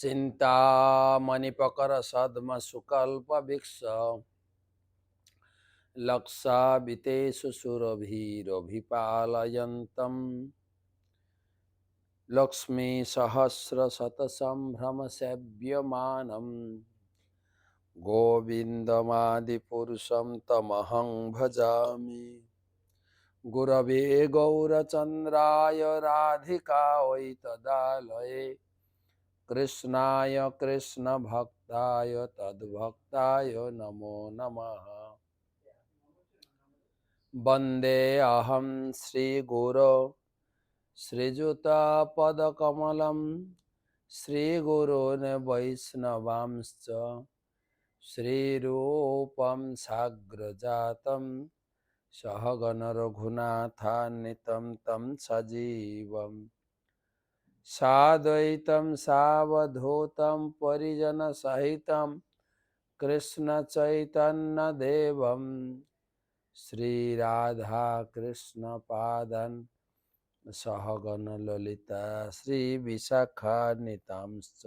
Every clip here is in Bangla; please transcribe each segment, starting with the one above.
चिंतामणिपकर सद्म सुकल्प वृक्ष लक्षावितेषु सुरभिरभिपालयन्तम् लक्ष्मी सहस्र शतसंभ्रम सेव्यमानम् गोविन्दमादिपुरुषं तमहं भजामि। गुरवे गौरचन्द्राय राधिकायै तदालये कृष्णाय कृष्णभक्ताय तद्भक्ताय नमो नमः। वन्दे अहं श्रीगुरो श्रीयुतापदकमलं श्रीगुरोन् वैष्णवांश्च श्रीरूपं साग्रजातं सहगण रघुनाथान्वितं तं सजीवं साद्वैतं सावधूतं परिजनसहितं कृष्णचैतन्यदेवं श्रीराधाकृष्णपादं सहगण ललिता श्रीविशाखान्वितांश्च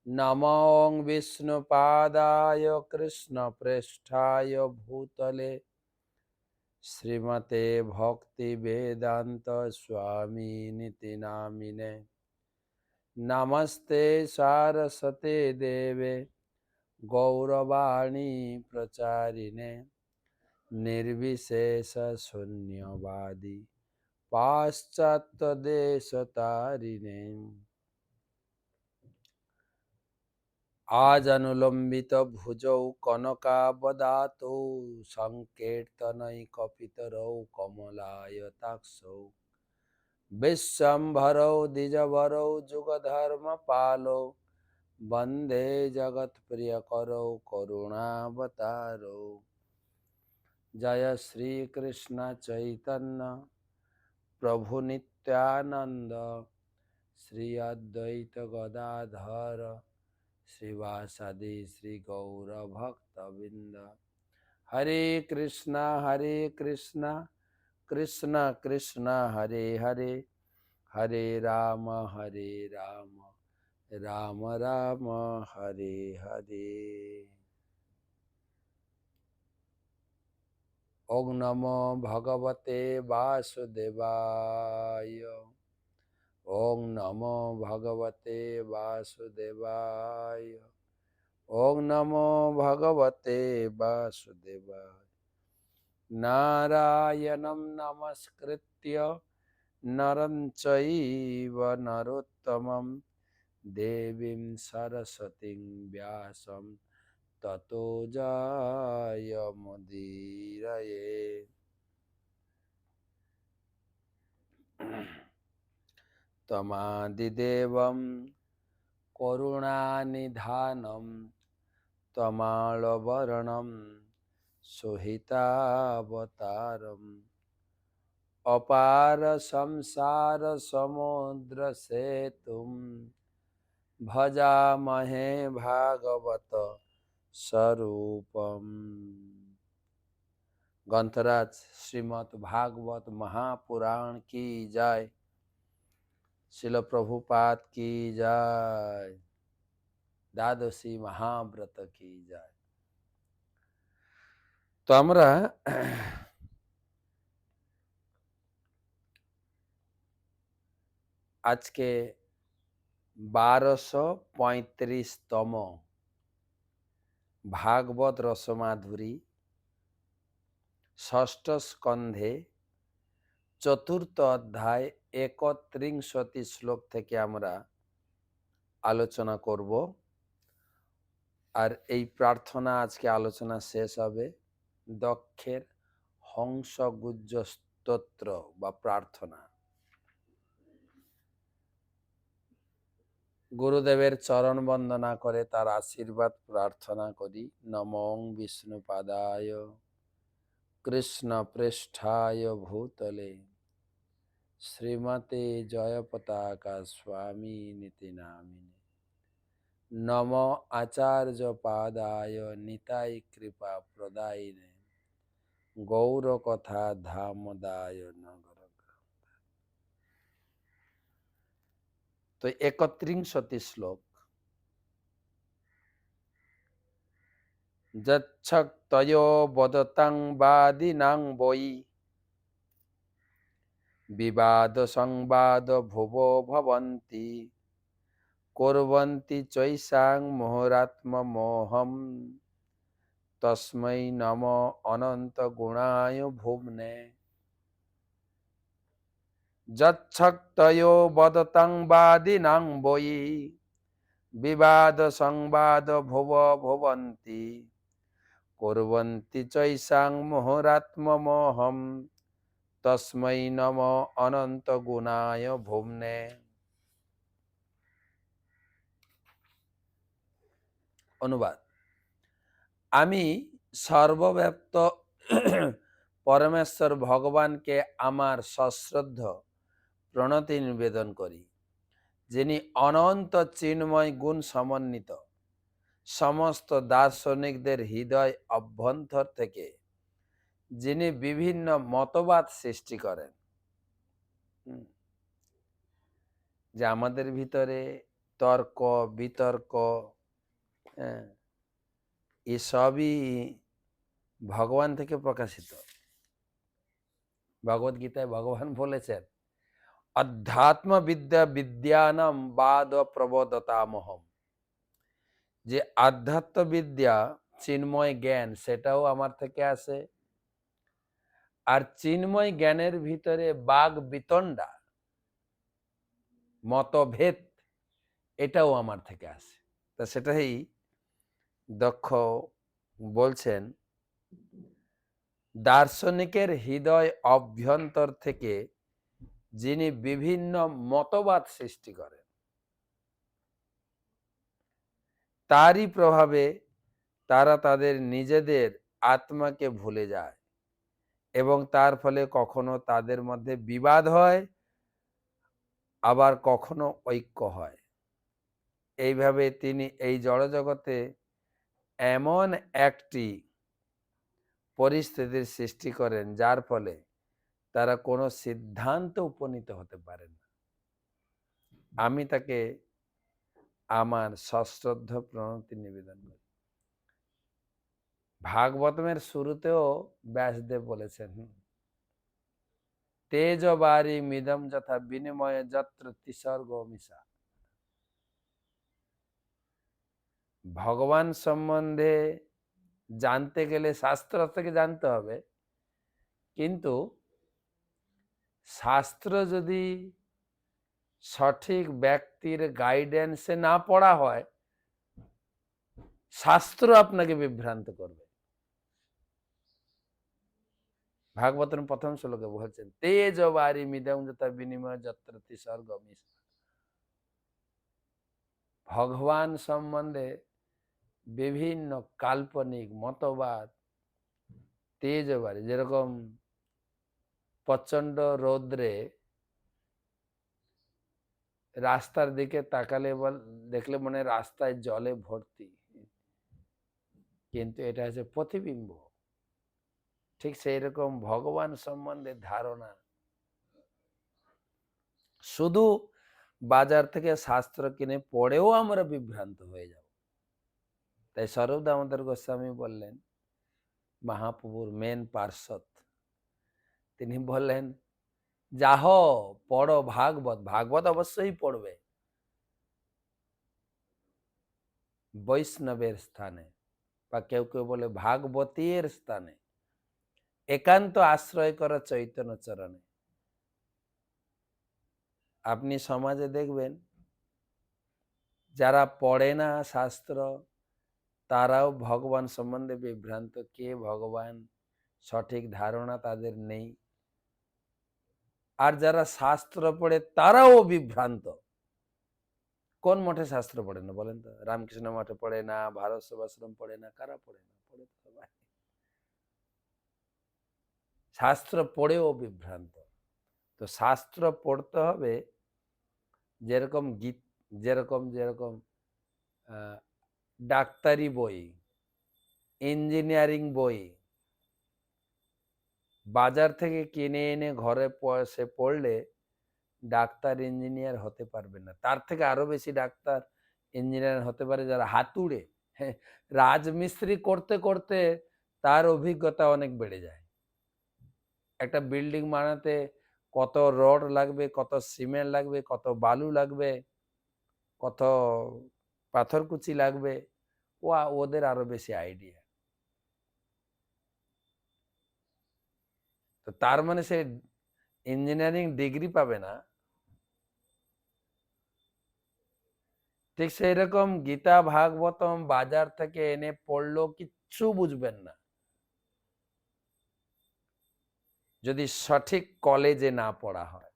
नमो विष्णुपादाय कृष्णप्रेष्ठाय भूतले श्रीमते भक्तिवेदांत स्वामिनिति नामिने नमस्ते सारस्वते देवे गौरवाणी प्रचारिणे निर्विशेष शून्यवादी पाश्चात्य देशतारिणे आज अनुलंबित भुजौ कनकावदातौ संकीर्तनैकपितरौ कमलायताक्षौ विश्वम्भरौ द्विजवरौ जुगधर्मपालौ वन्दे जगत्प्रियकरौ करुणावतारौ। जय श्री कृष्ण चैतन्य प्रभु नित्यानंद श्री अद्वैत गदाधर श्रीवासादि श्री गौर भक्तबिंद। हरे कृष्णा कृष्ण कृष्ण हरे हरे हरे राम राम राम हरे हरे। ओम नमो भगवते वासुदेवाय। ओम नमो भगवते वासुदेवाय। ओम नमो भगवते वासुदेवाय। नारायणं नमस्कृत्य नरं चैव नरोत्तमं देवीं सरस्वतीं व्यासं ततो जयमुदीरये। तमादिदेवं करुणानिधानं तमालवर्णं सुहितावतारम् अपार संसार समुद्र सेतुं भजामहे भागवत स्वरूपम्। ग्रंथराज श्रीमद् भागवत महापुराण की जय। शिल प्रभुपाद की जय। द्वादशी महाव्रत की जय। तो আমরা আজকে 1235তম ভাগবত রসমাধুরী ষষ্ঠ স্কন্ধে চতুর্থ অধ্যায় 31 শ্লোক থেকে আমরা আলোচনা করব। আর এই প্রার্থনা আজকে আলোচনা শেষ হবে দক্ষের হংসগুজ্জ স্তোত্র বা প্রার্থনা। গুরুদেবের চরণ বন্দনা করে তার আশীর্বাদ প্রার্থনা করি। নমো বিষ্ণুপাদায় কৃষ্ণ পৃষ্ঠায় ভূতলে শ্রীমতে জয় পতাকা স্বামী নীতি নামিনে নম আচার্য পাদায় নিতাই কৃপা প্রদায়িনে গৌর কথা ধামদায় নগর। তো ৩১টি শ্লোক। যচ্ছক্তয়ো বদতাং বাদিনাং বৈ বিবাদ সংবাদ ভুবো ভবন্তি কুর্বন্তি চৈষাং মোহরাত্মমোহম তস্मै নমো অনন্ত গুণায় ভুবনে। যচ্ছক্তয়ো বদতাং বাদিনাং বৈ বিবাদ সংবাদ ভুব ভবন্তি কুর্বন্তি চৈষাং মোহরাত্মমোহম তস্मै নমো অনন্ত গুণায় ভুবনে। অনুবাদ: আমি সর্বব্যাপ্ত পরমেশ্বর ভগবানকে আমার সশ্রদ্ধ প্রণতি নিবেদন করি, যিনি অনন্ত চিন্ময় গুণ সমন্বিত, সমস্ত দার্শনিকদের হৃদয় অভ্যন্তর থেকে যিনি বিভিন্ন মতবাদ সৃষ্টি করেন। যে আমাদের ভিতরে তর্ক বিতর্ক, এসবই ভগবান থেকে প্রকাশিত। ভগবদ গীতায় ভগবান বলেছেন, অধ্যাত্ম বিদ্যা বিদ্যানাম বাদ প্রবোদতামহম, যে আধ্যাত্ম বিদ্যা চিন্ময় জ্ঞান সেটাও আমার থেকে আসে, আর চিন্ময় জ্ঞানের ভিতরে বাগ বিতণ্ডা মতভেদ এটাও আমার থেকে আসে। তা সেটাই দক্ষ বলছেন, দার্শনিকের হৃদয় অভ্যন্তর থেকে যিনি বিভিন্ন মতবাদ সৃষ্টি করেন, তারই প্রভাবে তারা তাদের নিজেদের আত্মাকে ভুলে যায় এবং তার ফলে কখনো তাদের মধ্যে বিবাদ হয়, আবার কখনো ঐক্য হয়। এইভাবে তিনি এই জড়জগতে এমন একটি পরিস্থিতির সৃষ্টি করেন যার ফলে তারা কোনো সিদ্ধান্তে উপনীত হতে পারেন না। আমি তাকে আমার সশ্রদ্ধ প্রণতি নিবেদন করি। ভাগবতমের শুরুতেও ব্যাসদেব বলেছেন, তেজ বারি মিদম যথা বিনিময় যত্র তিসর্গ মিশা। ভগবান সম্বন্ধে জানতে গেলে শাস্ত্র থেকে জানতে হবে, কিন্তু শাস্ত্র যদি সঠিক ব্যক্তির গাইডেন্সে না পড়া হয়, শাস্ত্র আপনাকে বিভ্রান্ত করবে। ভাগবতের প্রথম শ্লোকে বলছেন, তেজ বারি মিদম যথা বিনিময় যত্র তিসর্গ মিশা। ভগবান সম্বন্ধে বিভিন্ন কাল্পনিক মতবাদ তেজ বাড়ি, যেরকম প্রচন্ড রৌদ্রে রাস্তার দিকে তাকালে দেখলে মনে রাস্তায় জলে ভর্তি, কিন্তু এটা হচ্ছে প্রতিবিম্ব। ঠিক সেই রকম ভগবান সম্বন্ধে ধারণা, শুধু বাজার থেকে শাস্ত্র কিনে পড়েও আমরা বিভ্রান্ত হয়ে যাব। তাই স্বরূপ দামোদর গোস্বামী বললেন, মহাপ্রভুর মেন পার্ষদ, তিনি বললেন, যাহ পড়ো ভাগবত। ভাগবত অবশ্যই পড়বে বৈষ্ণবের স্থানে, বা কেউ কেউ বলে ভাগবতীর স্থানে, একান্ত আশ্রয় করা চৈতন্য চরণে। আপনি সমাজে দেখবেন যারা পড়ে না শাস্ত্র, তারাও ভগবান সম্বন্ধে বিভ্রান্ত। কে ভগবান সঠিক ধারণা তাদের নেই। আর যারা শাস্ত্র পড়ে তারাও বিভ্রান্ত। কোন মঠে শাস্ত্র পড়ে না বলেন তো? রামকৃষ্ণ মঠে পড়ে না, ভারত সেবাশ্রম পড়ে না, কারা পড়ে না? পড়ে তো সবাই। শাস্ত্র পড়েও বিভ্রান্ত। তো শাস্ত্র পড়তে হবে যেরকম যেরকম যেরকম ডাক্তারি বই, ইঞ্জিনিয়ারিং বই বাজার থেকে কিনে এনে ঘরে সে পড়লে ডাক্তার ইঞ্জিনিয়ার হতে পারবে না। তার থেকে আরো বেশি ডাক্তার ইঞ্জিনিয়ার হতে পারে যারা হাতুড়ে। হ্যাঁ, রাজমিস্ত্রি করতে করতে তার অভিজ্ঞতা অনেক বেড়ে যায়। একটা বিল্ডিং বানাতে কত রড লাগবে, কত সিমেন্ট লাগবে, কত বালু লাগবে, কত পাথরকুচি লাগবে, ওদের আরো বেশি আইডিয়া। তো তার মানে সে ইঞ্জিনিয়ারিং ডিগ্রি পাবে না। ঠিক সেই রকম গীতা ভাগবতম বাজার থেকে এনে পড়লেও কিচ্ছু বুঝবেন না যদি সঠিক কলেজে না পড়া হয়।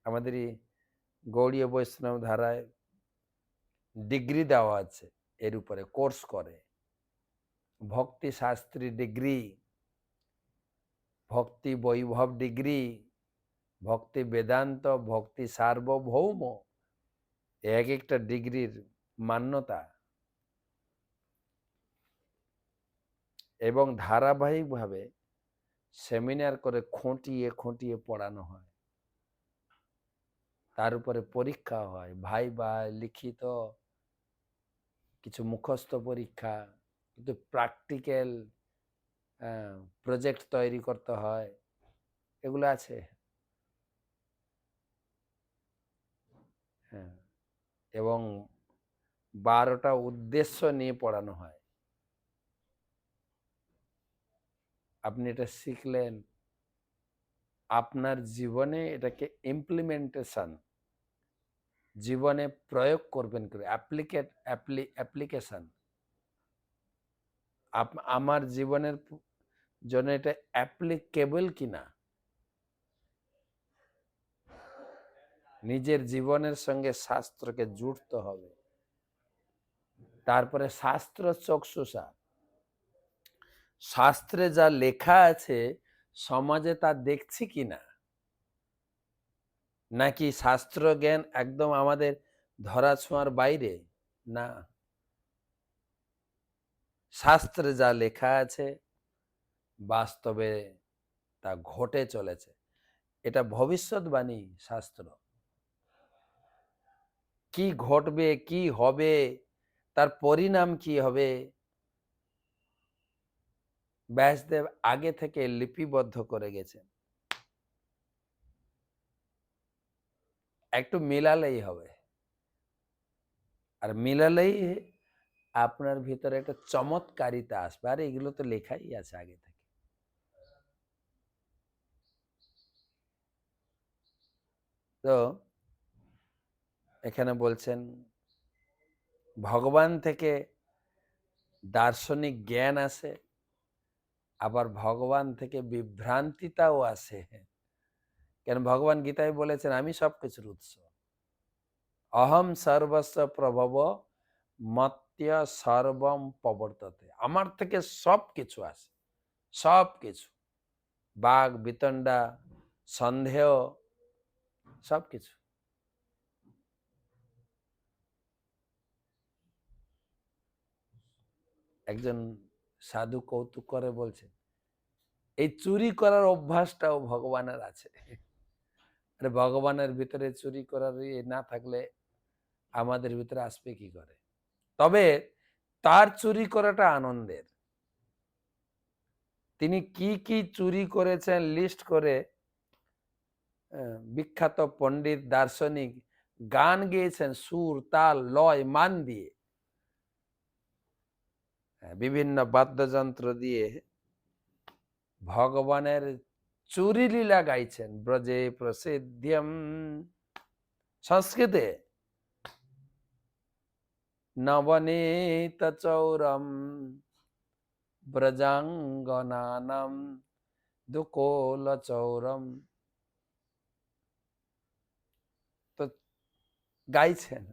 আমাদের এই গৌড়ীয় বৈষ্ণব ধারায় ডিগ্রি দেওয়া আছে, এর উপরে কোর্স করে, ভক্তি শাস্ত্রী ডিগ্রি, ভক্তি বৈভব ডিগ্রি, ভক্তি বেদান্ত, ভক্তি সার্বভৌম, এক একটা ডিগ্রির মান্যতা এবং ধারাবাহিকভাবে সেমিনার করে খুঁটিয়ে খুঁটিয়ে পড়ানো হয়। তার উপরে পরীক্ষা হয়, ভাইবা, লিখিত, কিছু মুখস্থ পরীক্ষা, কিন্তু প্র্যাকটিক্যাল প্রজেক্ট তৈরি করতে হয়, এগুলো আছে। হ্যাঁ, এবং 12টা উদ্দেশ্য নিয়ে পড়ানো হয়। আপনি এটা শিখলেন, আপনার জীবনে এটাকে ইমপ্লিমেন্টেশন, জীবনে প্রয়োগ করবেন করে, অ্যাপ্লিকেশন, আমার জীবনের জন্য এটা অ্যাপ্লিকেবল কিনা, নিজের জীবনের সঙ্গে শাস্ত্রকে জুড়তে হবে। তারপরে শাস্ত্র চক্ষুষা, শাস্ত্রে যা লেখা আছে সমাজে তা দেখছি কিনা, নাকি শাস্ত্র জ্ঞান একদম আমাদের ধরাছোঁয়ার বাইরে। না, শাস্ত্রে যা লেখা আছে বাস্তবে তা ঘটে চলেছে। এটা ভবিষ্যৎবাণী শাস্ত্র। কি ঘটবে, কি হবে, তার পরিণাম কি হবে, ব্যাসদেব আগে থেকে লিপিবদ্ধ করে গেছেন। একটু মিলালেই হবে, আর মিলালেই আপনার ভিতরে একটা চমৎকারিতা আসবে। আর এগুলো তো লেখাই আছে আগে থেকে। তো এখানে বলছেন ভগবান থেকে দার্শনিক জ্ঞান আসে, আবার ভগবান থেকে বিভ্রান্তিতাও আসে। কেন ভগবান গীতায় বলেছেন আমি সবকিছুর উৎস, অহম সর্বস্ব প্রভব মত্য সর্বম প্রবর্ততে, আমার থেকে সবকিছু আসে, সবকিছু, বাঘ বিতণ্ডা সন্দেহ সবকিছু। একজন সাধু কৌতুক করে বলছে এই চুরি করার অভ্যাসটাও ভগবানের আছে। আরে ভগবানের ভিতরে চুরি করার না থাকলে আমাদের ভিতরে আসবে কি করে? তবে তার চুরি করাটা আনন্দের। তিনি কি কি চুরি করেছেন লিস্ট করে বিখ্যাত পণ্ডিত দার্শনিক গান গেয়েছেন সুর তাল লয় মান দিয়ে, বিভিন্ন বাদ্যযন্ত্র দিয়ে ভগবানের চুরি লীলা গাইছেন। ব্রজে প্রসিদ্ধম, সংস্কৃতে নবনীত চৌরম ব্রজাঙ্গনানাম দুকোল চৌরম, তো গাইছেন।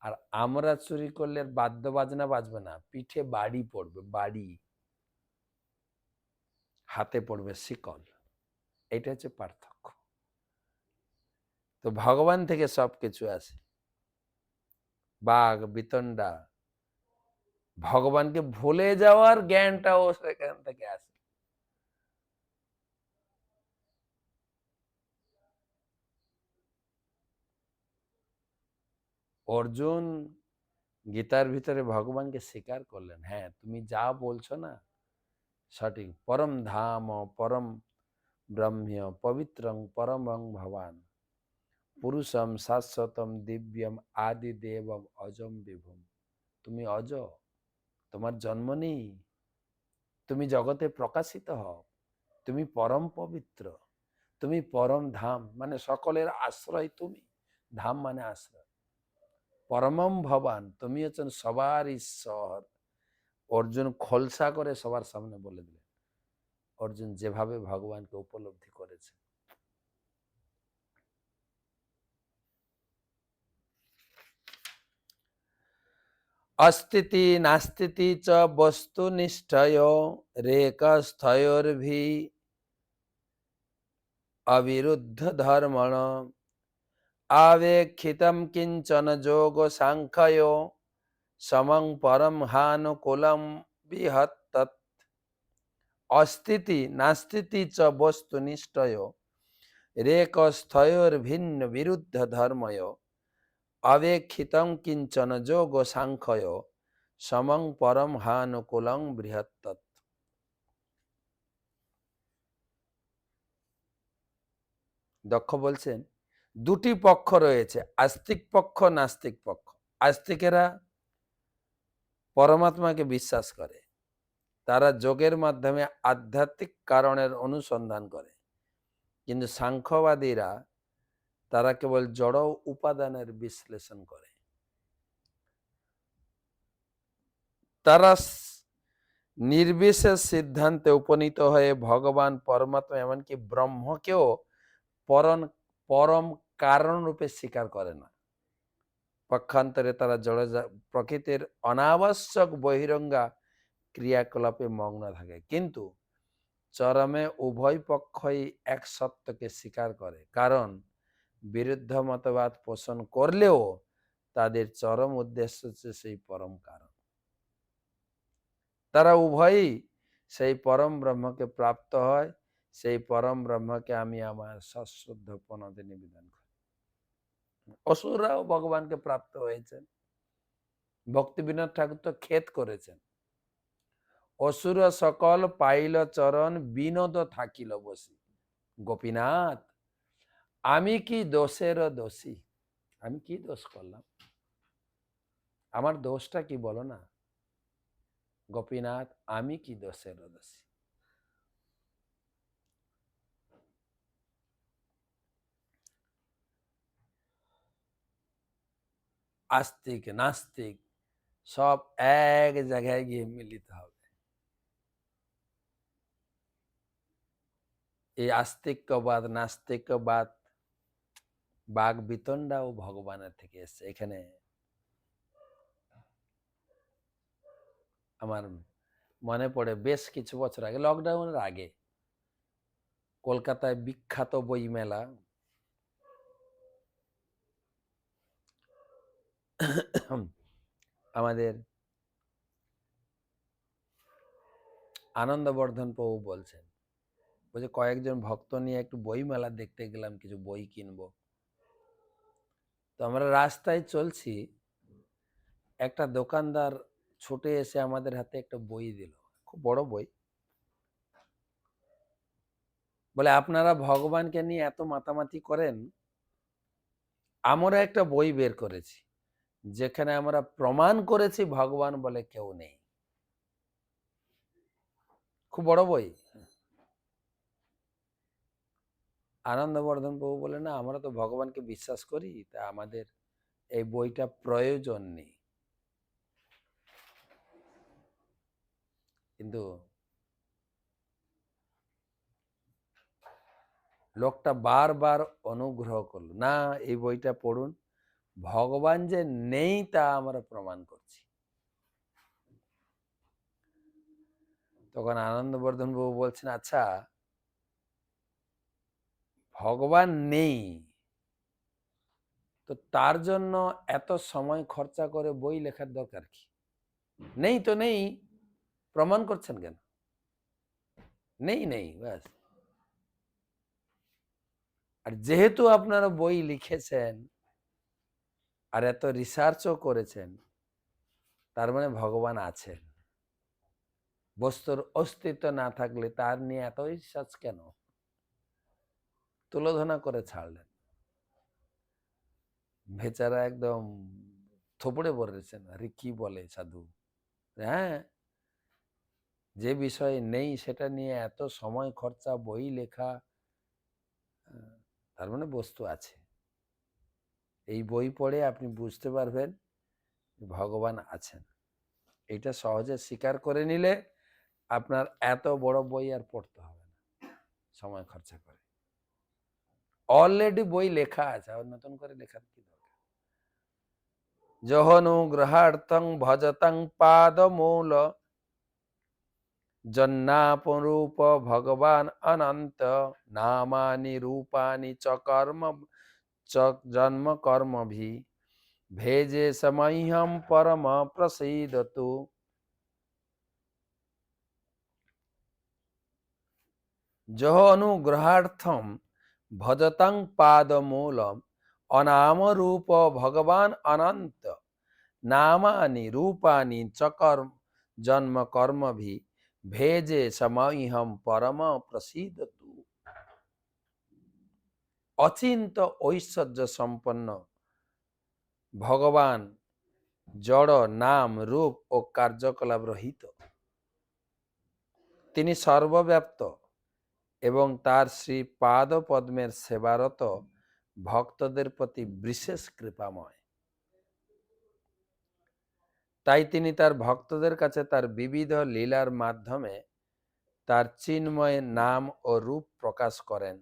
আর আমরা চুরি করলে বাদ্য বাজনা বাজবে না, পিঠে বাড়ি পড়বে, বাড়ি হাতে পড়বে শিকল। এটা হচ্ছে পার্থক্য। তো ভগবান থেকে সবকিছু আসে, বাঘ বিতণ্ডা, ভগবানকে ভুলে যাওয়ার জ্ঞানটাও সেখান থেকে আসে। অর্জুন গীতার ভিতরে ভগবানকে স্বীকার করলেন, হ্যাঁ তুমি যা বলছো না সঠিক। পরম ধাম পরম ব্রহ্ম পবিত্রং পরমং ভবান পুরুষম শাশ্বতম দিব্যম আদি দেবম অজম বিভুম। তুমি অজ, তোমার জন্ম নেই, তুমি জগতে প্রকাশিত হও, তুমি পরম পবিত্র, তুমি পরম ধাম মানে সকলের আশ্রয়, তুমি ধাম মানে আশ্রয়, পরমম ভবান তুমি হচ্ছেন সবার ঈশ্বর। অর্জুন খোলসা করে সবার সামনে বলে দিলেন, অর্জুন যেভাবে ভগবানকে উপলব্ধি করেছে। অস্থিতি নাস্তিতি চ বস্তুনিষ্ঠয় রেকস্থয়োর্ভি অবিরুদ্ধ ধর্মণ আবেক্ষিতম কিঞ্চন যোগ সাংখ্যয় সমং পরম হানুকুলম বিহত্তৎ। অস্থিতি নাস্তিতি চ বস্তুনিষ্ঠয় রেকস্থয়োর্ভিন্ন বিরুদ্ধ ধর্ময় অবেক্ষিতং কিঞ্চন যোগ সাংখ্যয় সমং পরম হানুকুলং বৃহত্তৎ। দক্ষ বলছেন দুটি পক্ষ রয়েছে, আস্তিক পক্ষ নাস্তিক পক্ষ। আস্তিকেরা পরমাত্মাকে বিশ্বাস করে, তারা যোগের মাধ্যমে আধ্যাত্মিক কারণের অনুসন্ধান করে, কিন্তু সাংখ্যবাদীরা তারা কেবল জড় উপাদানের বিশ্লেষণ করে। তারা নির্বিশেষ সিদ্ধান্তে উপনীত হয়ে ভগবান পরমাত্মা এমনকি ব্রহ্মকেও পরম কারণ রূপে স্বীকার করে না। পক্ষান্তরে তারা জড় প্রকৃতির অনাবশ্যক বহিরঙ্গা ক্রিয়াকলাপে মগ্ন থাকে, কিন্তু চরমে উভয় পক্ষই এক সত্যকে স্বীকার করে, কারণ বিরুদ্ধ মতবাদ পোষণ করলেও তাদের চরম উদ্দেশ্য হচ্ছে সেই পরম কারণ। তারা উভয়ই সেই পরম ব্রহ্মকে প্রাপ্ত হয়, সেই পরম ব্রহ্মকে আমি আমার সশ্রদ্ধ প্রণতি নিবেদন করি। অসুররাও ভগবানকে প্রাপ্ত হয়েছেন। ভক্তিবিনোদ ঠাকুর তো খেদ করেছেন, অসুর সকল পাইল চরণ বিনোদ থাকিল বসি। গোপীনাথ আমি কি দোষের দোষী? আমি কি দোষ করলাম? আমার দোষটা কি বলো না গোপীনাথ, আমি কি দোষের দোষী? আস্তিক নাস্তিক সব এক জায়গায় গিয়ে মিলিত হবে। এই আস্তিক্যবাদ নাস্তিক্যবাদ বাগ বিতণ্ডাও ভগবানের থেকে এসছে। এখানে আমার মনে পড়ে বেশ কিছু বছর আগে, লকডাউনের আগে, কলকাতায় বিখ্যাত বই মেলা, আমাদের আনন্দবর্ধন প্রভু বলছেন, বলছে কয়েকজন ভক্ত নিয়ে একটু বই মেলা দেখতে গেলাম, কিছু বই কিনবো। তো আমরা রাস্তায় চলছি, একটা দোকানদার ছুটে এসে আমাদের হাতে একটা বই দিল, খুব বড় বই। বলে আপনারা ভগবানকে নিয়ে এত মাতামাতি করেন, আমরা একটা বই বের করেছি যেখানে আমরা প্রমাণ করেছি ভগবান বলে কেউ নেই। খুব বড় বই। আনন্দবর্ধন প্রভু বলে, না আমরা তো ভগবানকে বিশ্বাস করি, তা আমাদের এই বইটা প্রয়োজন নেই। কিন্তু লোকটা বারবার অনুগ্রহ করলো, না এই বইটা পড়ুন, ভগবান যে নেই তা আমরা প্রমাণ করছি। তখন আনন্দবর্ধন বাবু বলছেন, আচ্ছা ভগবান নেই তো তার জন্য এত সময় খরচা করে বই লেখার দরকার কি? নেই তো নেই, প্রমাণ করছেন কেন? নেই নেই ব্যাস। আর যেহেতু আপনারা বই লিখেছেন, আর এত রিসার্চও করেছেন, তার মানে ভগবান আছেন। বস্তুর অস্তিত্ব না থাকলে তার নিয়ে এত রিসার্চ কেন? তুলোধনা করে ছাড়লেন। বেচারা একদম থোপড়ে পড়েছেন, আরে কি বলে সাধু! হ্যাঁ, যে বিষয়ে নেই সেটা নিয়ে এত সময় খরচা, বই লেখা, তার মানে বস্তু আছে। এই বই পড়ে আপনি বুঝতে পারবেন ভগবান আছেন। এটা সহজে স্বীকার করে নিলে আপনার এত বড় বই আর পড়তে হবে না সময় খরচা করে। অলরেডি বই লেখা আছে, আর নতুন করে লেখার কি দরকার? জহনুগ্রহার্থং ভজতং পাদমূল জন্নাপরূপ ভগবান অনন্ত নামানি রূপানি চ কর্ম চ জন্ম কর্মভি ভেজে সমহ্যম পরম প্রসীদতু। যহ অনুগ্রহার্থম ভজতং পাদমূলম অনাম রূপ ভগবান অনন্ত নামানি রূপানি চ কর্ম জন্ম কর্মভি ভেজে সমহ্যম পরম প্রসীদতু। অচিন্ত ঐশ্বর্য সম্পন্ন ভগবান জড় নাম রূপ ও কার্যকলাপ রহিত। তিনি সর্বব্যাপ্ত এবং তার শ্রী পাদ পদ্মের সেবারত ভক্তদের প্রতি বিশেষ কৃপাময়। তাই তিনি তার ভক্তদের কাছে তার বিবিধ লীলার মাধ্যমে তার চিন্ময় নাম ও রূপ প্রকাশ করেন।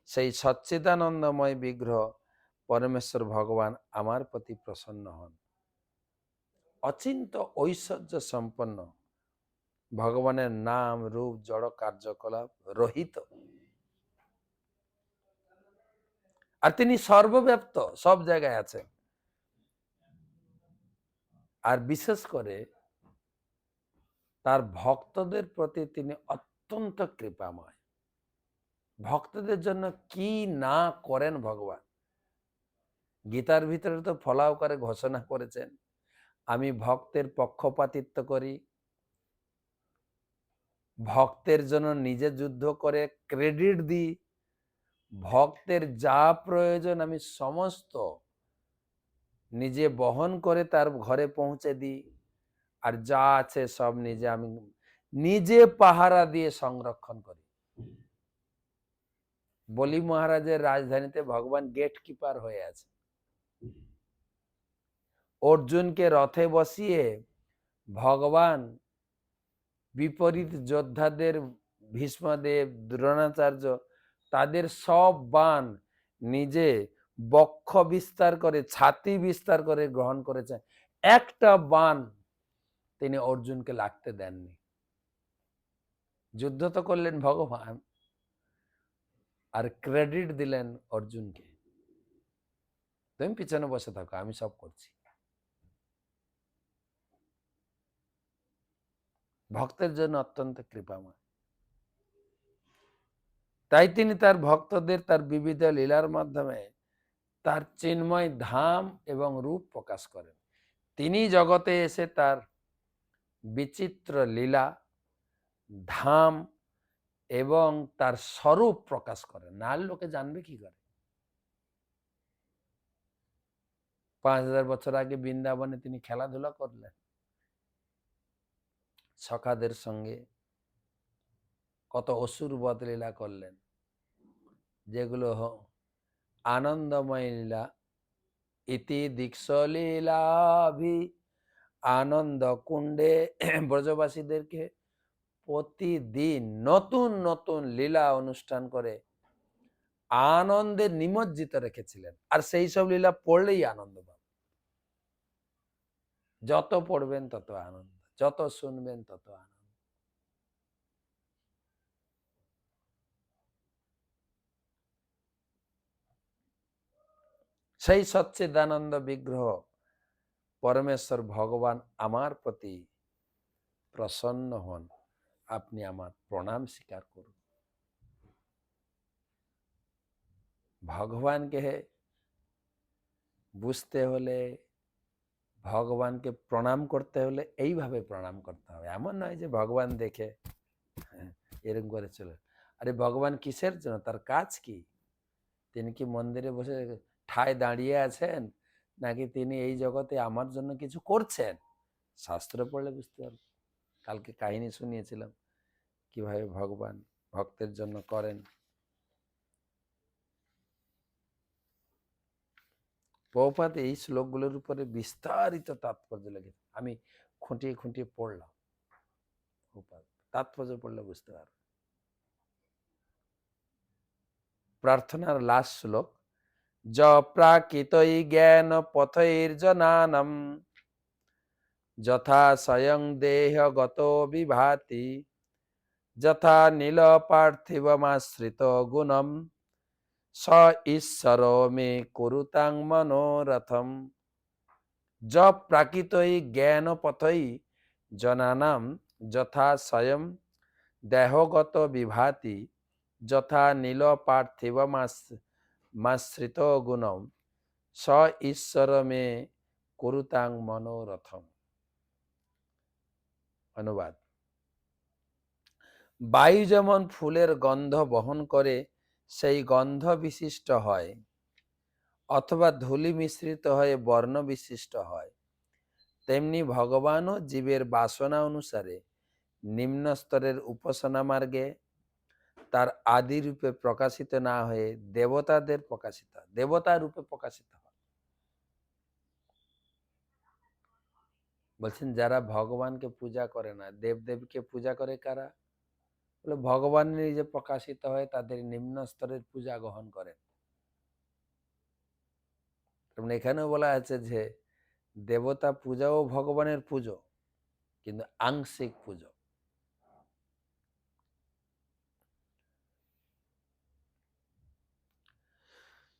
সেই সচ্চিদানন্দময় বিগ্রহ পরমেশ্বর ভগবান আমার প্রতি প্রসন্ন হন। অচিন্ত ঐশ্বর্য সম্পন্ন ভগবানের নাম রূপ জড় কার্যকলাপ রহিত, আর তিনি সর্বব্যাপ্ত, সব জায়গায় আছেন। আর বিশেষ করে তার ভক্তদের প্রতি তিনি অত্যন্ত কৃপাময়। ভক্তদের জন্য কি না করেন ভগবান! গীতার ভিতরে তো ফলাও করে ঘোষণা করেছেন, আমি ভক্তের পক্ষপাতিত্ব করি, ভক্তের জন্য নিজে যুদ্ধ করে ক্রেডিট দিই, ভক্তের যা প্রয়োজন আমি সমস্ত নিজে বহন করে তার ঘরে পৌঁছে দিই, আর যা আছে সব নিজে আমি নিজে পাহারা দিয়ে সংরক্ষণ করি। বলি মহারাজের রাজধানীতে ভগবান গেট কিপার হয়ে আছে। অর্জুনকে রথে বসিয়ে ভগবান বিপরীত যোদ্ধাদের ভীষ্মদেব, দ্রোণাচার্য, তাদের সব বাণ নিজে বক্ষ বিস্তার করে, ছাতি বিস্তার করে গ্রহণ করেছেন। একটা বাণ তিনি অর্জুনকে লাগতে দেননি। যুদ্ধ তো করলেন ভগবান, আর ক্রেডিট দিলেন অর্জুনকে, তুমি পিছনে বসে থাকো, আমি সব করছি। ভক্তের জন্য অত্যন্ত কৃপাময়। তাই তিনি তার ভক্তদের তার বিবিধ লীলার মাধ্যমে তার চিন্ময় ধাম এবং রূপ প্রকাশ করেন। তিনি জগতে এসে তার বিচিত্র লীলা, ধাম এবং তার স্বরূপ প্রকাশ করেন, না লোকে জানবে কি করে? 5000 বছর আগে বৃন্দাবনে তিনি খেলাধুলা করলেন সখাদের সঙ্গে, কত অসুর বধ লীলা করলেন, যেগুলো আনন্দময় লীলা। ইতি দীক্ষ লীলাভি আনন্দ কুণ্ডে ব্রজবাসীদেরকে প্রতিদিন নতুন নতুন লীলা অনুষ্ঠান করে আনন্দে নিমজ্জিত রেখেছিলেন। আর সেই সব লীলা পড়লেই আনন্দ পাবেন, যত পড়বেন তত আনন্দ, যত শুনবেন তত আনন্দ। সেই সচ্চিদানন্দ বিগ্রহ পরমেশ্বর ভগবান আমার প্রতি প্রসন্ন হন। আপনি আমার প্রণাম স্বীকার করুন। ভগবানকে বুঝতে হলে, ভগবানকে প্রণাম করতে হলে এইভাবে প্রণাম করতে হবে। এমন নয় যে ভগবান দেখে হ্যাঁ, এরকম করে চলে। আরে ভগবান কিসের জন্য? তার কাজ কি? তিনি কি মন্দিরে বসে ঠায় দাঁড়িয়ে আছেন, নাকি তিনি এই জগতে আমার জন্য কিছু করছেন? শাস্ত্র পড়লে বুঝতে পারবে। কালকে কাহিনী শুনিয়েছিলাম কিভাবে ভগবান ভক্তের জন্য করেন। প্রভুপাদ এই শ্লোকগুলোর উপরে বিস্তারিত তাৎপর্য লেগেছে। আমি খুঁটিয়ে খুঁটিয়ে পড়লাম। প্রভুপাদ তাৎপর্য পড়লে বুঝতে পারবে। প্রার্থনার লাস্ট শ্লোক, য প্রাকৃতই জ্ঞান পথৈর্জনানম যথা স্বয়ং দেহগত বিভাতি যথা নীল পার্থিবমাশ্রিত গুণম স ঈশ্বর মে কুরুতাং মনোরথম। য প্রাকৃতই জ্ঞান পথৈ জনানাম যথা স্বয়ং দেহগত বিভাতি যথা নীল পার্থিবমাশ্রিত গুণম স ঈশ্বর মে কুরুতাং মনোরথম। অনুবাদ, বায়ু যেমন ফুলের গন্ধ বহন করে সেই গন্ধ বিশিষ্ট হয়, অথবা ধূলি মিশ্রিত হয়ে বর্ণ বিশিষ্ট হয়, তেমনি ভগবানও জীবের বাসনা অনুসারে নিম্ন স্তরের উপাসনা মার্গে তার আদি রূপে প্রকাশিত না হয়ে দেবতা রূপে প্রকাশিত হয়। বলছেন যারা ভগবানকে পূজা করে না, দেবদেবীকে পূজা করে কারা? বলে ভগবান নিজে প্রকাশিত হয়ে তাদের নিম্ন স্তরের পূজা গ্রহণ করেন। তেমন এখানেও বলা আছে যে দেবতা পূজাও ভগবানের পুজো, কিন্তু আংশিক পুজো।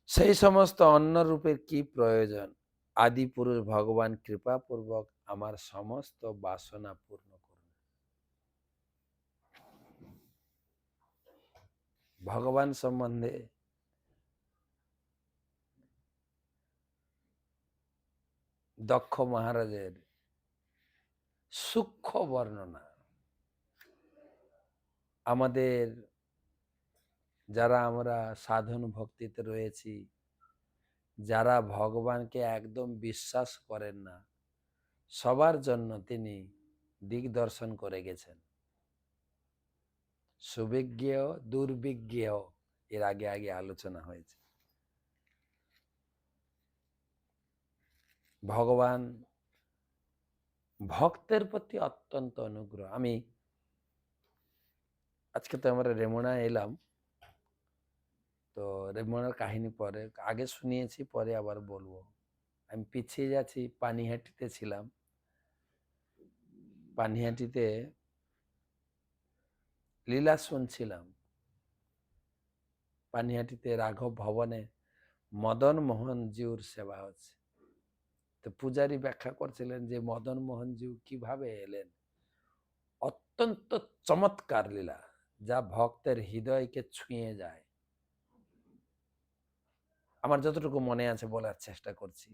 সেই সমস্ত অন্য রূপের কি প্রয়োজন? আদি পুরুষ ভগবান কৃপাপূর্বক আমার সমস্ত বাসনা পূর্ণ করুন। ভগবান সম্বন্ধে দক্ষ মহারাজের সূক্ষ্ম বর্ণনা আমাদের যারা আমরা সাধন ভক্তিতে রয়েছি, যারা ভগবানকে একদম বিশ্বাস করেন না, সবার জন্য তিনি দিগদর্শন করে গেছেন। সুবিজ্ঞ দুর্বিজ্ঞ এর আগে আলোচনা হয়েছে। ভগবান ভক্তের প্রতি অত্যন্ত অনুগ্রহ। আমি আজকে তো আমরা রেমুনা এলাম, তো রেমুনার কাহিনী পরে আগে শুনিয়েছি, পরে আবার বলবো। আমি পিছিয়ে যাচ্ছি, পানিহাটিতে ছিলাম। পানিহাটিতে লীলা শুনছিলাম। পানিহাটিতে রাঘব ভবনে মদন মোহনজিউর সেবা হচ্ছে। তো পূজারী ব্যাখ্যা করছিলেন যে মদন মোহনজিউ কিভাবে এলেন। অত্যন্ত চমৎকার লীলা, যা ভক্তের হৃদয়কে ছুঁয়ে যায়। আমার যতটুকু মনে আছে বলার চেষ্টা করছি।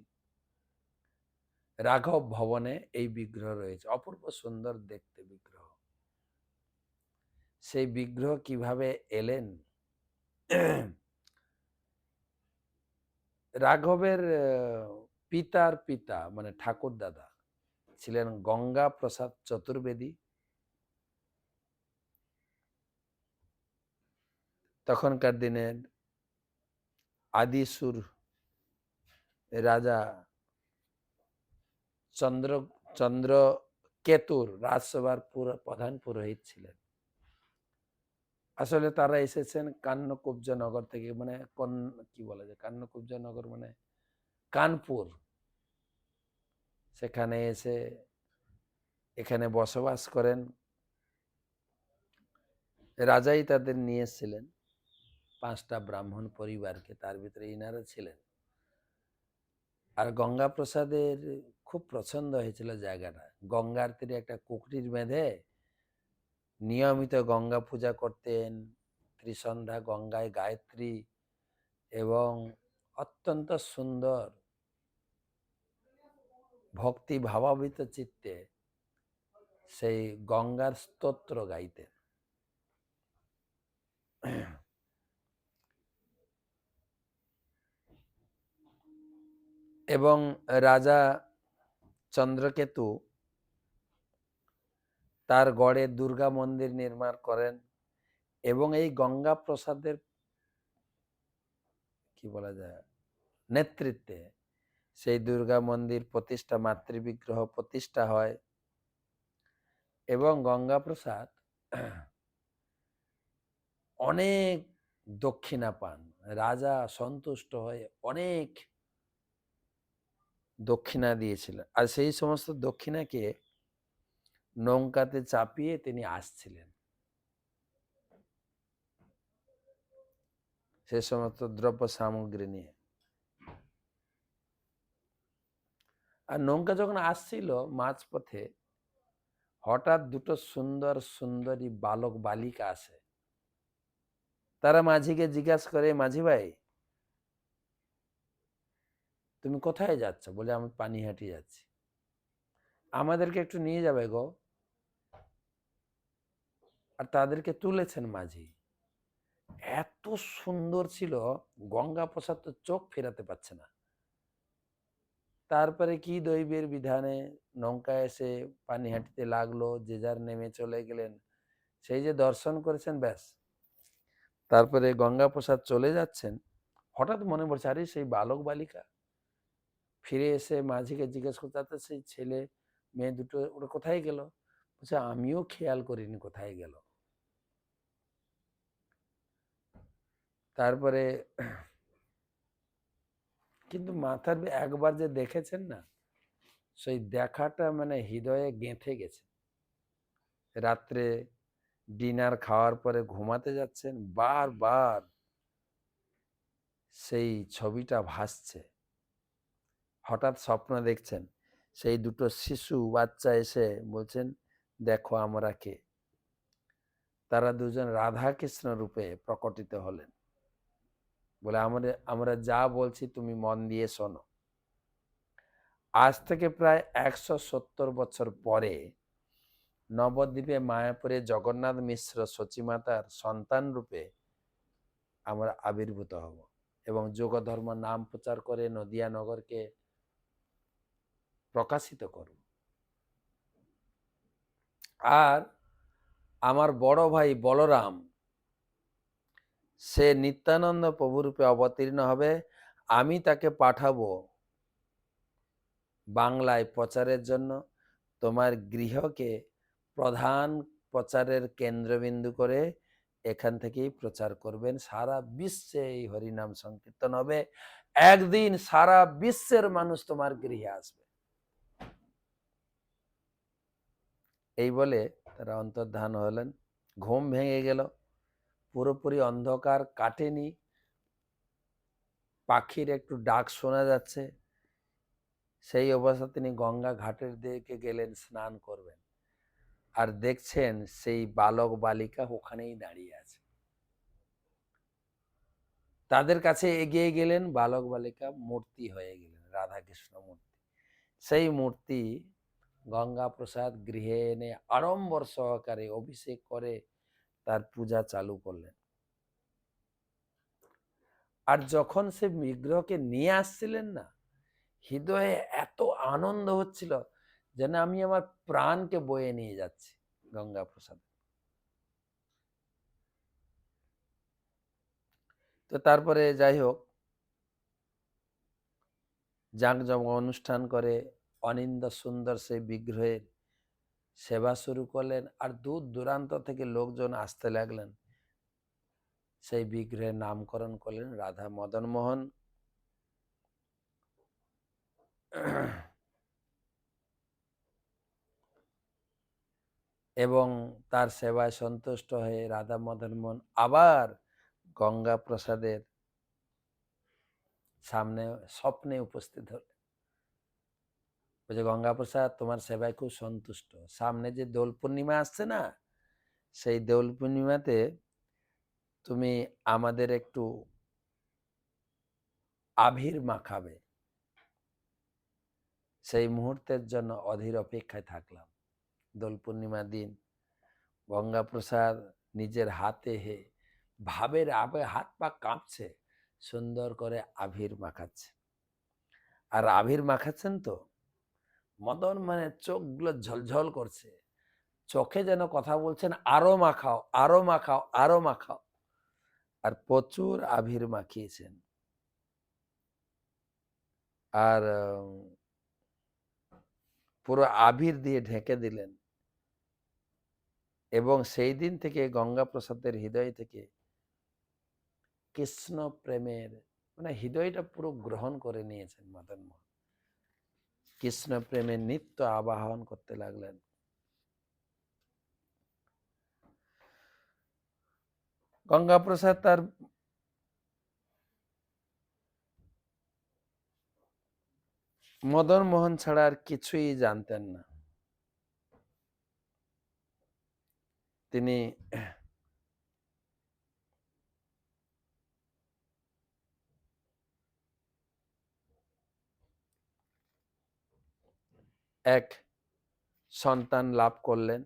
রাঘব ভবনে এই বিগ্রহ রয়েছে, অপূর্ব সুন্দর দেখতে বিগ্রহ। সেই বিগ্রহ কিভাবে এলেন? রাঘবের পিতার পিতা মানে ঠাকুর দাদা ছিলেন গঙ্গা প্রসাদ চতুর্বেদী। তখনকার দিনের আদিসুর রাজা চন্দ্রকেতুর রাজসভার প্রধান পুরোহিত ছিলেন। আসলে তারা এসেছেন কান্নকুব্জ নগর থেকে, মানে কি বলা যায়, কান্নকুব্জ নগর মানে কানপুর। সেখানে এসে এখানে বসবাস করেন। রাজাই তাদের নিয়ে এসেছিলেন 5টা ব্রাহ্মণ পরিবারকে, তার ভিতরে ইনারা ছিলেন। আর গঙ্গা প্রসাদের খুব পছন্দ হয়েছিল জায়গাটা। গঙ্গার তীরে একটা কুকুরির বেঁধে নিয়মিত গঙ্গা পূজা করতেন, ত্রিসন্ধ্যা গঙ্গায় গায়ত্রী, এবং অত্যন্ত সুন্দর ভক্তি ভাবাবিত চিত্তে সেই গঙ্গার স্তোত্র গাইতেন। এবং রাজা চন্দ্রকেতু তার গড়ে দুর্গা মন্দির নির্মাণ করেন এবং এই গঙ্গা প্রসাদের কি বলা যায় নেতৃত্বে সেই দুর্গা মন্দির প্রতিষ্ঠা, মাতৃবিগ্রহ প্রতিষ্ঠা হয় এবং গঙ্গা প্রসাদ অনেক দক্ষিণা পান। রাজা সন্তুষ্ট হয়ে অনেক দক্ষিণা দিয়েছিলেন, আর সেই সমস্ত দক্ষিণাকে নৌকাতে চাপিয়ে তিনি আসছিলেন সে সমস্ত দ্রব্য সামগ্রী নিয়ে। আর নৌকা যখন আসছিল মাঝপথে হঠাৎ দুটো সুন্দর সুন্দরী বালক বালিকা আসে। তারা মাঝিকে জিজ্ঞাসা করে, মাঝি ভাই তুমি কোথায় যাচ্ছ? বলে আমি পানিহাটি যাচ্ছি। আমাদেরকে একটু নিয়ে যাবে গো। আর তাদেরকে তুলেছেন মাঝি। এত সুন্দর ছিল গঙ্গা প্রসাদ, তো চোখ ফেরাতে পারছে না। তারপরে কি দৈবের বিধানে নৌকা এসে পানিহাটিতে লাগলো, যে যার নেমে চলে গেলেন। সেই যে দর্শন করেছেন ব্যাস। তারপরে গঙ্গা প্রসাদ চলে যাচ্ছেন, হঠাৎ মনে পড়ছে আরে সেই বালক বালিকা। ফিরে এসে মাঝিকে জিজ্ঞেস করতে, আচ্ছা সেই ছেলে মেয়ে দুটো ওরা কোথায় গেল? বলছে আমিও খেয়াল করিনি কোথায় গেল। তারপরে কিন্তু মাথার একবার যে দেখেছেন না, সেই দেখাটা মানে হৃদয়ে গেঁথে গেছে। রাত্রে ডিনার খাওয়ার পরে ঘুমাতে যাচ্ছেন, বারবার সেই ছবিটা ভাসছে। হঠাৎ স্বপ্ন দেখছেন সেই দুটো শিশু বাচ্চা এসে বলছেন, দেখো আমরা কে। তারা দুজন রাধা কৃষ্ণ রূপে প্রকটিত হলেন। বলে আমরা যা বলছি তুমি মন দিয়ে শোনো। আজ থেকে প্রায় 170 বছর পরে নবদ্বীপে মায়াপুরে জগন্নাথ মিশ্র সচিমাতার সন্তান রূপে আমরা আবির্ভূত হব এবং যোগ ধর্ম নাম প্রচার করে নদিয়া নগরকে প্রকাশিত করব। আর আমার বড় ভাই বলরাম সে নিত্যানন্দ প্রভুরূপে অবতীর্ণ হবে। আমি তাকে পাঠাবো বাংলায় প্রচারের জন্য। তোমার গৃহকে প্রধান প্রচারের কেন্দ্রবিন্দু করে এখান থেকেই প্রচার করবেন। সারা বিশ্বে এই হরিনাম সংকীর্তন হবে। একদিন সারা বিশ্বের মানুষ তোমার গৃহে আসবে। এই বলে তারা অন্তর্ধান হলেন। ঘুম ভেঙে গেল, পুরোপুরি অন্ধকার কাটেনি, পাখির একটু ডাক শোনা যাচ্ছে। সেই অবস্থা তিনি গঙ্গা ঘাটের দিকে গেলেন স্নান করবেন, আর দেখছেন সেই বালক বালিকা ওখানেই দাঁড়িয়ে আছে। তাদের কাছে এগিয়ে গেলেন, বালক বালিকা মূর্তি হয়ে গেলেন, রাধাকৃষ্ণ মূর্তি। সেই মূর্তি গঙ্গা প্রসাদ গৃহে এনে আড়ম্বর সহকারে অভিষেক করে তার পূজা চালু করলেন। আর যখন সে বিগ্রহকে নিয়ে আসছিলেন না, হৃদয়ে এত আনন্দ হচ্ছিল যেন আমি আমার প্রাণকে বয়ে নিয়ে যাচ্ছি গঙ্গা প্রসাদ। তো তারপরে যাই হোক, জাঁকজমক অনুষ্ঠান করে অনিন্দ সুন্দর সেই বিগ্রহের সেবা শুরু করলেন। আর দূর দূরান্ত থেকে লোকজন আসতে লাগলেন। সেই বিগ্রহের নামকরণ করলেন রাধা মদন মোহন। এবং তার সেবায় সন্তুষ্ট হয়ে রাধা মদন মোহন আবার গঙ্গা প্রসাদের সামনে স্বপ্নে উপস্থিত হলেন। বলছে গঙ্গা প্রসাদ তোমার সেবায় খুব সন্তুষ্ট। সামনে যে দোল পূর্ণিমা আসছে না, সেই দোল পূর্ণিমাতে তুমি আমাদের একটু আবির মাখাবে। সেই মুহূর্তের জন্য অধীর অপেক্ষায় থাকলাম। দোল পূর্ণিমা দিন গঙ্গাপ্রসাদ নিজের হাতে ভাবের হাত পা কাঁপছে, সুন্দর করে আবির মাখাচ্ছে। আর আবির মাখাচ্ছেন তো মদন মানে চোখগুলো ঝলঝল করছে, চোখে যেন কথা বলছেন, আরো মাখাও, আরো মাখাও, আরো মাখাও। আর প্রচুর আবির মাখিয়েছেন। আর পুরো আবির দিয়ে ঢেকে দিলেন। এবং সেই দিন থেকে গঙ্গাপ্রসাদের হৃদয় থেকে কৃষ্ণ প্রেমের মানে হৃদয়টা পুরো গ্রহণ করে নিয়েছেন মদন মোহন। কৃষ্ণ প্রেমের নিত্য আবাহন করতে লাগলেন। গঙ্গাপ্রসাদ তার মদন মোহন ছাড়া আর কিছুই জানতেন না। তিনি এক সন্তান লাভ করলেন,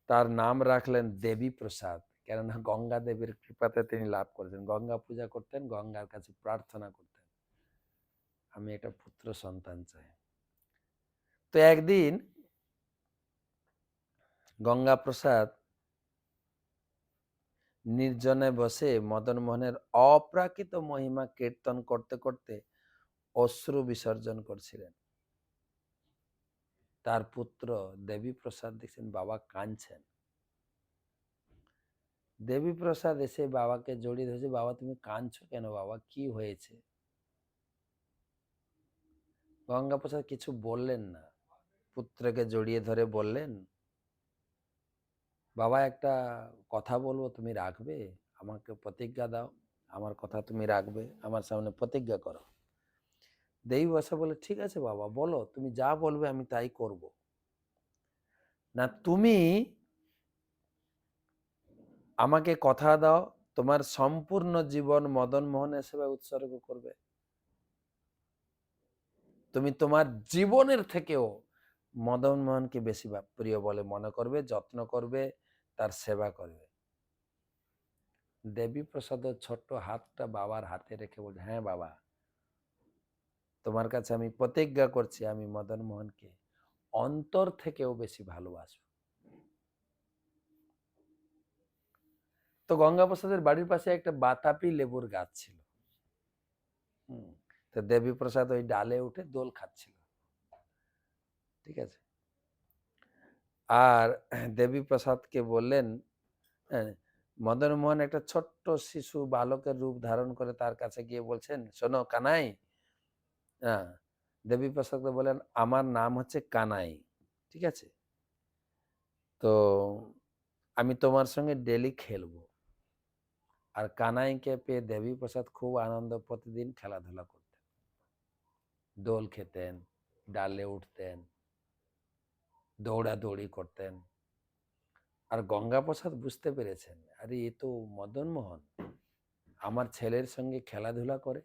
তার নাম রাখলেন দেবী প্রসাদ। কেননা গঙ্গা দেবীর কৃপাতে তিনি লাভ করেছেন। গঙ্গা পূজা করতেন, গঙ্গার কাছে প্রার্থনা করতেন, আমি একটা পুত্র সন্তান চাই। তো একদিন গঙ্গা প্রসাদ নির্জনে বসে মদন মোহনের অপ্রাকৃত মহিমা কীর্তন করতে করতে অশ্রু বিসর্জন করছিলেন। তার পুত্র দেবী প্রসাদ দেখছেন বাবা কাঁদছেন। দেবী প্রসাদ এসে বাবাকে জড়িয়ে ধরেছে, বাবা তুমি কাঁদছো কেন বাবা, কি হয়েছে? গঙ্গা প্রসাদ কিছু বললেন না, পুত্রকে জড়িয়ে ধরে বললেন, বাবা একটা কথা বলবো, তুমি রাখবে? আমাকে প্রতিজ্ঞা দাও, আমার কথা তুমি রাখবে, আমার সামনে প্রতিজ্ঞা করো। দেবী প্রসাদ বলে, ঠিক আছে বাবা বলো, তুমি যা বলবে আমি তাই করব। না তুমি আমাকে কথা দাও তোমার সম্পূর্ণ জীবন মদন মোহনের সেবায় উৎসর্গ করবে। তুমি তোমার জীবনের থেকেও মদন মোহনকে বেশি প্রিয় বলে মনে করবে, যত্ন করবে, তার সেবা করবে। দেবী প্রসাদের ছোট্ট হাতটা বাবার হাতে রেখে বলছে, হ্যাঁ বাবা, তোমার কাছে আমি প্রতিজ্ঞা করছি আমি মদন মোহনকে অন্তর থেকেও বেশি ভালোবাসবো। তো গঙ্গা প্রসাদের বাড়ির পাশে একটা বাতাপি লেবুর গাছ ছিল। তো দেবী প্রসাদ ওই ডালে উঠে দোল খাচ্ছিল, ঠিক আছে। আর দেবী প্রসাদকে বললেন, হ্যাঁ, মদন মোহন একটা ছোট্ট শিশু বালকের রূপ ধারণ করে তার কাছে গিয়ে বলছেন, শোনো কানাই। হ্যাঁ, দেবী প্রসাদকে বলেন, আমার নাম হচ্ছে কানাই, ঠিক আছে, তো আমি তোমার সঙ্গে ডেলি খেলবো। আর কানাইকে পেয়ে দেবী প্রসাদ খুব আনন্দ, প্রতিদিন খেলাধুলা করতেন, দোল খেতেন, ডালে উঠতেন, দৌড়াদৌড়ি করতেন। আর গঙ্গা প্রসাদ বুঝতে পেরেছেন, আরে এ তো মদন মোহন, আমার ছেলের সঙ্গে খেলাধুলা করে।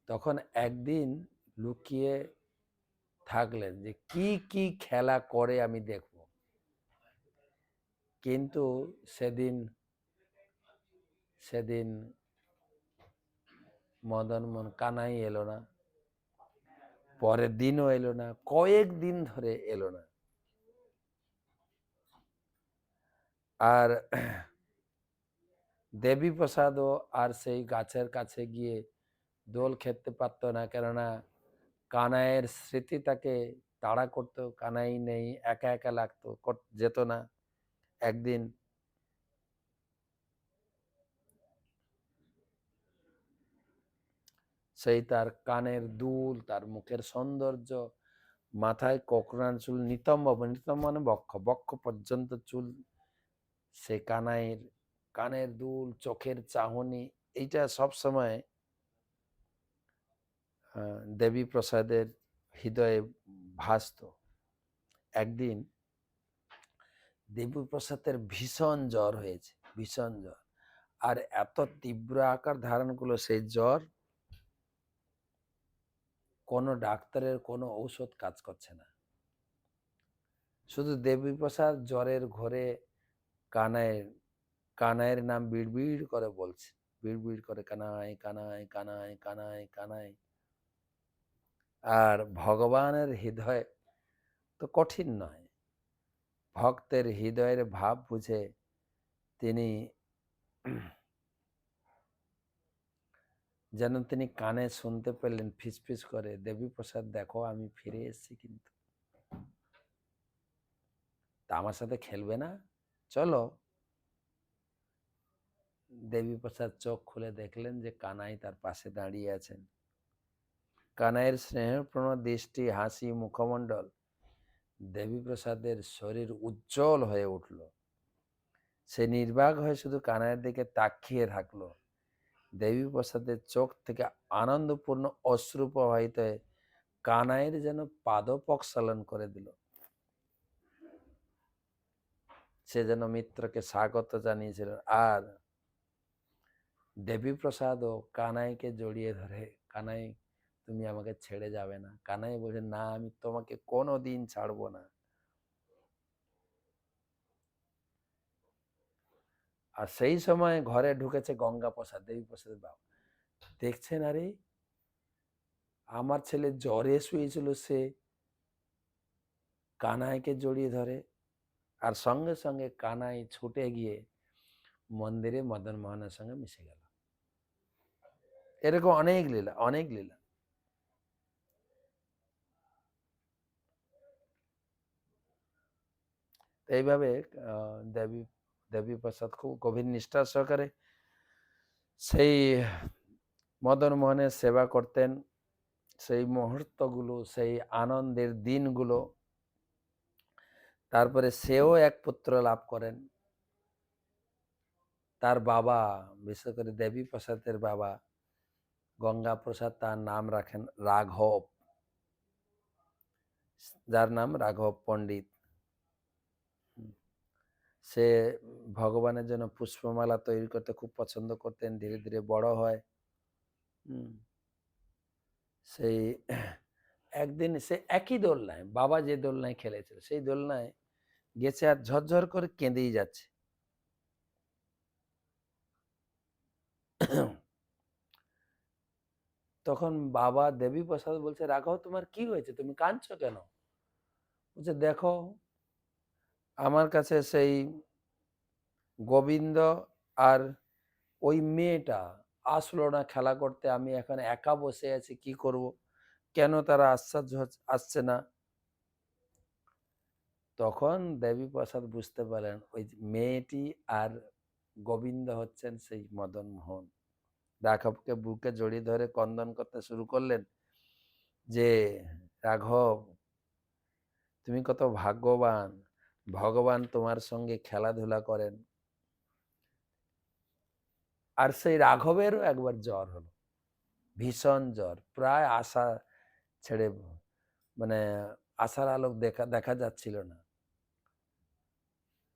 তখন একদিন লুকিয়ে থাকলেন যে কি কি খেলা করে আমি দেখব। কিন্তু সেদিন সেদিন মদন মোহন কানাই এলো না, পরের দিনও এলো না, কয়েকদিন ধরে এলো না। আর দেবী প্রসাদও আর সেই গাছের কাছে গিয়ে দোল খেতে পারত না, কেননা কানাইয়ের স্মৃতি তাকে তাড়া করতো। কানাই নেই, একা একা লাগতো, যেত না। একদিন সেই তার কানের দুল, তার মুখের সৌন্দর্য, মাথায় কোকড়ানো চুল, নিতম্ব, নিতম্ব মানে বক্ষ, বক্ষ পর্যন্ত চুল, সে কানাইয়ের কানের দুল, চোখের চাহনি, এইটা সবসময় দেবী প্রসাদের হৃদয়ে ভাসত। একদিন দেবী প্রসাদের ভীষণ জ্বর হয়েছে, ভীষণ জ্বর। আর এত তীব্র আকার ধারণ করলো সেই জ্বর, কোনো ডাক্তারের কোনো ঔষধ কাজ করছে না। শুধু দেবীপ্রসাদ জ্বরের ঘোরে কানাইয়ের নাম বিড়বিড় করে বলছে, বিড়বিড় করে কানাই কানাই কানাই কানাই কানাই। আর ভগবানের হৃদয় তো কঠিন নয়, ভক্তের হৃদয়ের ভাব বুঝে তিনি যেন তিনি কানে শুনতে পেলেন ফিসফিস করে, দেবীপ্রসাদ দেখো আমি ফিরে এসেছি, কিন্তু তা আমার সাথে খেলবে না, চলো। দেবীপ্রসাদ চোখ খুলে দেখলেন যে কানাই তার পাশে দাঁড়িয়ে আছেন। কানাইয়ের স্নেহপূর্ণ দৃষ্টি, হাসি, মুখমণ্ডল, দেবীপ্রসাদের শরীর উজ্জ্বল হয়ে উঠল। সে নির্বাক হয়ে শুধু কানাইয়ের দিকে তাকিয়ে থাকলো। দেবীপ্রসাদের চোখ থেকে আনন্দপূর্ণ অশ্রু প্রবাহিত হয়ে কানাইয়ের যেন পাদ প্রক্ষালন করে দিল। সে যেন মিত্রকে স্বাগত জানিয়েছিল। আর দেবীপ্রসাদও কানাইকে জড়িয়ে ধরে, কানাই তুমি আমাকে ছেড়ে যাবে না। কানাই বলছে, না আমি তোমাকে কোনোদিন ছাড়বো না। আর সেই সময় ঘরে ঢুকেছে গঙ্গাপ্রসাদ, দেবীপ্রসাদের বাবা। দেখছেন, আরে আমার ছেলে জ্বরে শুয়েছিল, সে কানাইকে জড়িয়ে ধরে। আর সঙ্গে সঙ্গে কানাই ছুটে গিয়ে মন্দিরে মদন মোহনের সঙ্গে মিশে গেল। এরকম অনেক লীলা, অনেক লীলা। এইভাবে দেবীপ্রসাদ খুব গভীর নিষ্ঠার সহকারে সেই মদন মোহনের সেবা করতেন। সেই মুহূর্তগুলো, সেই আনন্দের দিনগুলো। তারপরে সেও এক পুত্র লাভ করেন। তার বাবা, বিশেষ করে দেবীপ্রসাদের বাবা গঙ্গাপ্রসাদ, তার নাম রাখেন রাঘব, যার নাম রাঘব পণ্ডিত। সে ভগবানের জন্য পুষ্পমালা তৈরি করতে খুব পছন্দ করতেন। ধীরে ধীরে বড় হয়। সেই একদিন সে একই দোলনায়, বাবা যে দোলনায় খেলেছিল সেই দোলনায় গেছে, আর ঝরঝর করে কেঁদেই যাচ্ছে। তখন বাবা দেবীপ্রসাদ বলছে, রাঘব তোমার কি হয়েছে, তুমি কাঁদছো কেন? বলছে, দেখো আমার কাছে সেই গোবিন্দ আর ওই মেয়েটা আসলো না খেলা করতে, আমি এখন একা বসে আছি, কি করব, কেন তারা আসছে না? তখন দেবীপ্রসাদ বুঝতে পারেন ওই মেয়েটি আর গোবিন্দ হচ্ছেন সেই মদন মোহন। রাঘবকে বুকে জড়িয়ে ধরে কন্দন করতে শুরু করলেন যে, রাঘব তুমি কত ভাগ্যবান, ভগবান তোমার সঙ্গে খেলাধুলা করেন। আর সেই রাঘবেরও একবার জ্বর হলো, ভীষণ জ্বর, প্রায় আশা ছেড়ে, মানে আশার আলোক দেখা যাচ্ছিল না।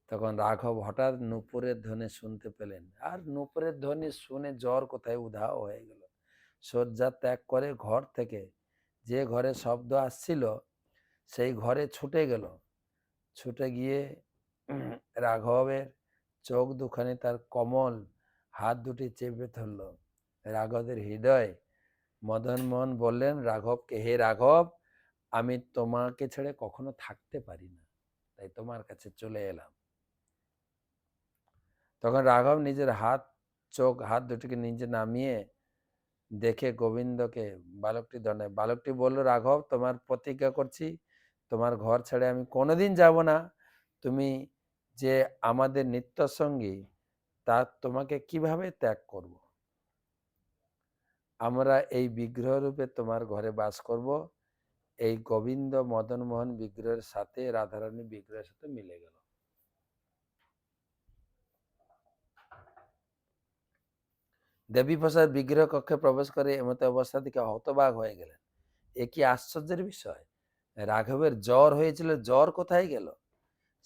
তখন রাঘব হঠাৎ নূপুরের ধ্বনি শুনতে পেলেন। আর নূপুরের ধ্বনি শুনে জ্বর কোথায় উধাও হয়ে গেল। শয্যা ত্যাগ করে ঘর থেকে যে ঘরে শব্দ আসছিল সেই ঘরে ছুটে গেল। ছুটে গিয়ে রাঘবের চোখ দুখানি তার কমল হাত দুটি চেপে ধরল। রাঘবের হৃদয় মদন মোহন বললেন রাঘবকে, হে রাঘব, আমি তোমাকে ছেড়ে কখনো থাকতে পারি না, তাই তোমার কাছে চলে এলাম। তখন রাঘব নিজের হাত দুটিকে নিজে নামিয়ে দেখে গোবিন্দকে বালকটি দণ্ডায়। বালকটি বলল, রাঘব তোমার প্রতিজ্ঞা করছি, তোমার ঘর ছেড়ে আমি কোনোদিন যাব না। তুমি যে আমাদের নিত্য সঙ্গী, তা তোমাকে কিভাবে ত্যাগ করব? আমরা এই বিগ্রহ রূপে তোমার ঘরে বাস করব। এই গোবিন্দ মদন মোহন বিগ্রহের সাথে রাধারানী বিগ্রহের সাথে মিলে গেল। দেবীপ্রসাদ বিগ্রহ কক্ষে প্রবেশ করে এমত অবস্থা থেকে হতবাক হয়ে গেলেন। এ কি আশ্চর্যের বিষয়! রাঘবের জ্বর হয়েছিল, জ্বর কোথায় গেল?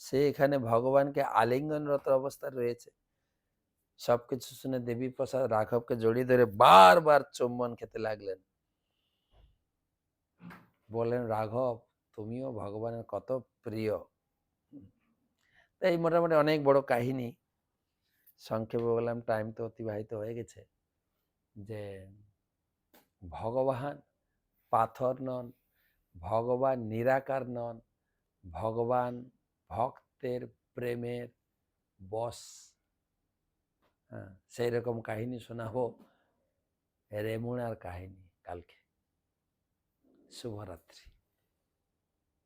সে এখানে ভগবানকে আলিঙ্গনরত অবস্থায় রয়েছে। সবকিছু শুনে দেবীপ্রসাদ রাঘবকে জড়িয়ে ধরে বারবার চুম্বন খেতে লাগলেন। বললেন, রাঘব তুমিও ভগবানের কত প্রিয়। তো এই মোটামুটি অনেক বড় কাহিনী, সংক্ষেপে বললাম, টাইম তো অতিবাহিত হয়ে গেছে। যে ভগবান পাথর নন, ভগবান নিরাকার নন, ভগবান ভক্তের প্রেমের বশ। হ্যাঁ, সেই রকম কাহিনী শোনাবো, রেমুনার কাহিনী কালকে। শুভরাত্রি।